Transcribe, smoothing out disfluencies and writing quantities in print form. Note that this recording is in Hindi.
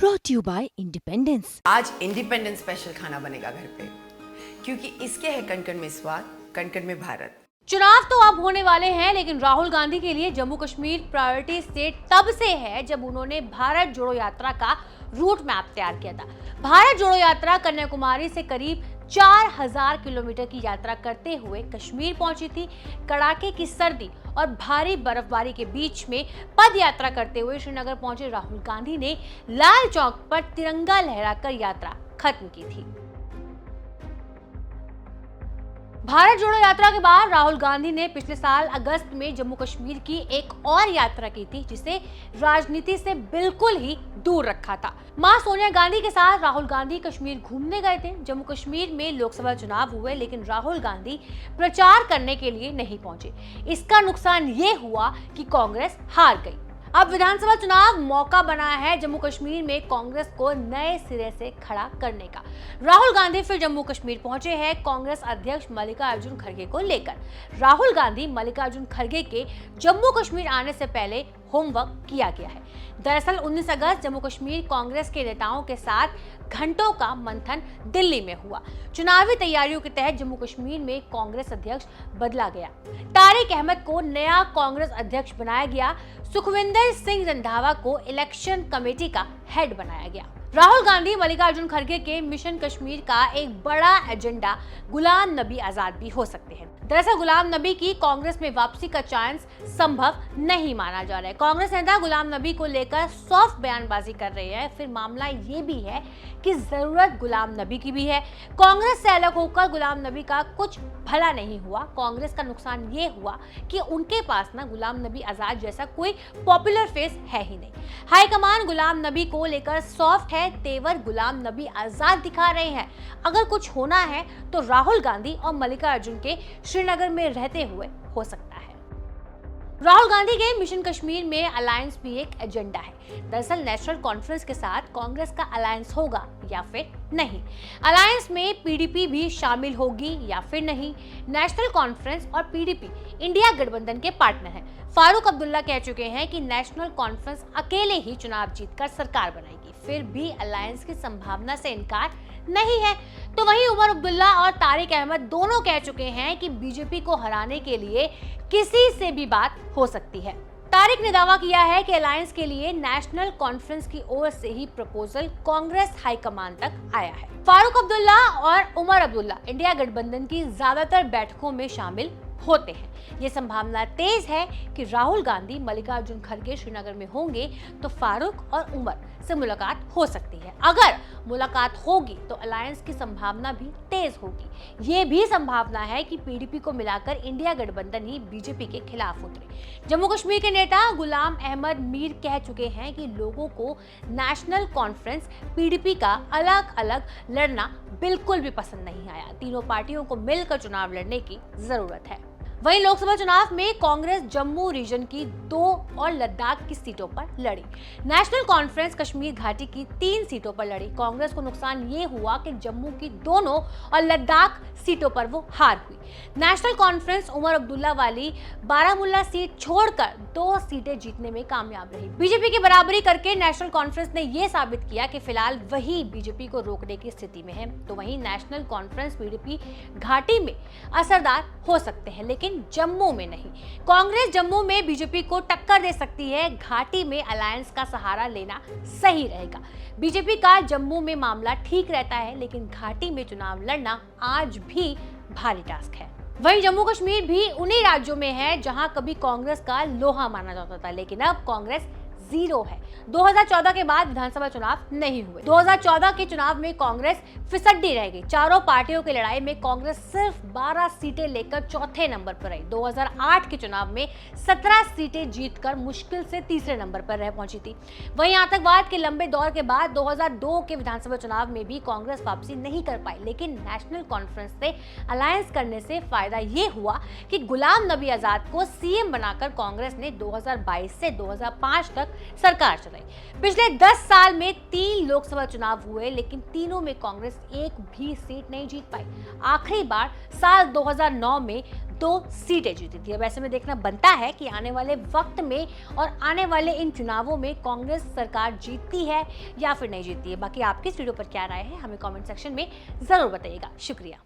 brought to you by Independence। आज इंडिपेंडेंस स्पेशल खाना बनेगा घर पे, क्योंकि इसके है कण-कण में स्वाद, कण-कण में भारत। चुनाव तो अब होने वाले हैं, लेकिन राहुल गांधी के लिए जम्मू कश्मीर प्रायोरिटी स्टेट तब से है जब उन्होंने भारत जोड़ो यात्रा का रूट मैप तैयार किया था। भारत जोड़ो यात्रा कन्याकुमारी से करीब 4000 किलोमीटर की यात्रा करते हुए कश्मीर पहुंची थी। कड़ाके की सर्दी और भारी बर्फबारी के बीच में पद यात्रा करते हुए श्रीनगर पहुंचे राहुल गांधी ने लाल चौक पर तिरंगा लहराकर यात्रा खत्म की थी। भारत जोड़ो यात्रा के बाद राहुल गांधी ने पिछले साल अगस्त में जम्मू कश्मीर की एक और यात्रा की थी, जिसे राजनीति से बिल्कुल ही दूर रखा था। मां सोनिया गांधी के साथ राहुल गांधी कश्मीर घूमने गए थे। जम्मू कश्मीर में लोकसभा चुनाव हुए, लेकिन राहुल गांधी प्रचार करने के लिए नहीं पहुंचे। इसका नुकसान ये हुआ कि कांग्रेस हार गई। अब विधानसभा चुनाव मौका बना है जम्मू कश्मीर में कांग्रेस को नए सिरे से खड़ा करने का। राहुल गांधी फिर जम्मू कश्मीर पहुंचे हैं कांग्रेस अध्यक्ष मल्लिकार्जुन खड़गे को लेकर। राहुल गांधी मल्लिकार्जुन खड़गे के जम्मू कश्मीर आने से पहले होमवर्क किया गया है। दरअसल 19 अगस्त जम्मू कश्मीर कांग्रेस के नेताओं के साथ घंटों का मंथन दिल्ली में हुआ। चुनावी तैयारियों के तहत जम्मू कश्मीर में कांग्रेस अध्यक्ष बदला गया। तारिक अहमद को नया कांग्रेस अध्यक्ष बनाया गया। सुखविंदर सिंह रंधावा को इलेक्शन कमेटी का हेड बनाया गया। राहुल गांधी मल्लिकार्जुन खड़गे के मिशन कश्मीर का एक बड़ा एजेंडा गुलाम नबी आजाद भी हो सकते हैं। दरअसल गुलाम नबी की कांग्रेस में वापसी का चांस संभव नहीं माना जा रहा है। कांग्रेस नेता गुलाम नबी को लेकर सॉफ्ट बयानबाजी कर रहे हैं। फिर मामला ये भी है कि जरूरत गुलाम नबी की भी है। कांग्रेस से अलग होकर गुलाम नबी का कुछ भला नहीं हुआ। कांग्रेस का नुकसान ये हुआ कि उनके पास ना गुलाम नबी आजाद जैसा कोई पॉपुलर फेस है ही नहीं। हाईकमान गुलाम नबी को लेकर सॉफ्ट है, तेवर गुलाम नबी आजाद दिखा रहे हैं। अगर कुछ होना है तो राहुल गांधी और मल्लिकार्जुन के श्रीनगर में रहते हुए हो सकता है। राहुल गांधी के मिशन कश्मीर में अलायंस भी एक एजेंडा है। दरअसल नेशनल कॉन्फ्रेंस के साथ कांग्रेस का अलायंस होगा या फिर नहीं। अलायंस में पीडीपी भी शामिल होगी या फिर नहीं। नेशनल कॉन्फ्रेंस और पीडीपी इंडिया गठबंधन के पार्टनर हैं। फारूक अब्दुल्ला कह चुके हैं कि नेशनल कॉन्फ्रेंस अकेले ही चुनाव जीतकर सरकार बनाएगी। फिर भी अलायंस की संभावना से इनकार नहीं है। तो वहीं उमर अब्दुल्ला और तारिक अहमद दोनों कह चुके हैं कि बीजेपी को हराने के लिए किसी से भी बात हो सकती है। तारिक ने दावा किया है कि अलायंस के लिए नेशनल कॉन्फ्रेंस की ओर से ही प्रपोजल कांग्रेस हाईकमान तक आया है। फारूक अब्दुल्ला और उमर अब्दुल्ला इंडिया गठबंधन की ज्यादातर बैठकों में शामिल होते हैं। ये संभावना तेज है कि राहुल गांधी मल्लिकार्जुन खड़गे श्रीनगर में होंगे तो फारूक और उमर से मुलाकात हो सकती है। अगर मुलाकात होगी तो अलायंस की संभावना भी तेज होगी। ये भी संभावना है कि पीडीपी को मिलाकर इंडिया गठबंधन ही बीजेपी के खिलाफ उतरे। जम्मू कश्मीर के नेता गुलाम अहमद मीर कह चुके हैं कि लोगों को नेशनल कॉन्फ्रेंस पीडीपी का अलग अलग लड़ना बिल्कुल भी पसंद नहीं आया। तीनों पार्टियों को मिलकर चुनाव लड़ने की जरूरत है। वहीं लोकसभा चुनाव में कांग्रेस जम्मू रीजन की 2 और लद्दाख की सीटों पर लड़ी। नेशनल कॉन्फ्रेंस कश्मीर घाटी की 3 सीटों पर लड़ी। कांग्रेस को नुकसान ये हुआ कि जम्मू की दोनों और लद्दाख सीटों पर वो हार हुई। नेशनल कॉन्फ्रेंस उमर अब्दुल्ला वाली बारामुल्ला सीट छोड़कर 2 सीटें जीतने में कामयाब रही। बीजेपी की बराबरी करके नेशनल कॉन्फ्रेंस ने यह साबित किया कि फिलहाल वही बीजेपी को रोकने की स्थिति में है। तो वहीं नेशनल कॉन्फ्रेंस पीडीपी घाटी में असरदार हो सकते हैं, लेकिन जम्मू में नहीं। कांग्रेस जम्मू में बीजेपी को टक्कर दे सकती है। घाटी में अलायंस का सहारा लेना सही रहेगा। बीजेपी का जम्मू में मामला ठीक रहता है, लेकिन घाटी में चुनाव लड़ना आज भी भारी टास्क है। वहीं जम्मू कश्मीर भी उन्हीं राज्यों में है जहां कभी कांग्रेस का लोहा माना जाता था, लेकिन अब कांग्रेस जीरो है। 2014 के बाद विधानसभा चुनाव नहीं हुए। 2014 के चुनाव में कांग्रेस फिसड्डी रह गई। चारों पार्टियों की लड़ाई में कांग्रेस सिर्फ 12 सीटें लेकर चौथे नंबर पर रही। 2008 के चुनाव में 17 सीटें जीतकर मुश्किल से तीसरे नंबर पर रह पहुंची थी। वहीं आतंकवाद के लंबे दौर के बाद 2002 के विधानसभा चुनाव में भी कांग्रेस वापसी नहीं कर पाई, लेकिन नेशनल कॉन्फ्रेंस से अलायंस करने से फायदा ये हुआ कि गुलाम नबी आजाद को सीएम बनाकर कांग्रेस ने 2022 से 2005 तक सरकार चलाई। पिछले 10 साल में 3 लोकसभा चुनाव हुए, लेकिन तीनों में कांग्रेस एक भी सीट नहीं जीत पाई। आखिरी बार साल 2009 में 2 सीटें जीती थी। अब ऐसे में देखना बनता है कि आने वाले वक्त में और आने वाले इन चुनावों में कांग्रेस सरकार जीतती है या फिर नहीं जीतती है। बाकी आपकी इस वीडियो पर क्या राय है, हमें कमेंट सेक्शन में जरूर बताइएगा। शुक्रिया।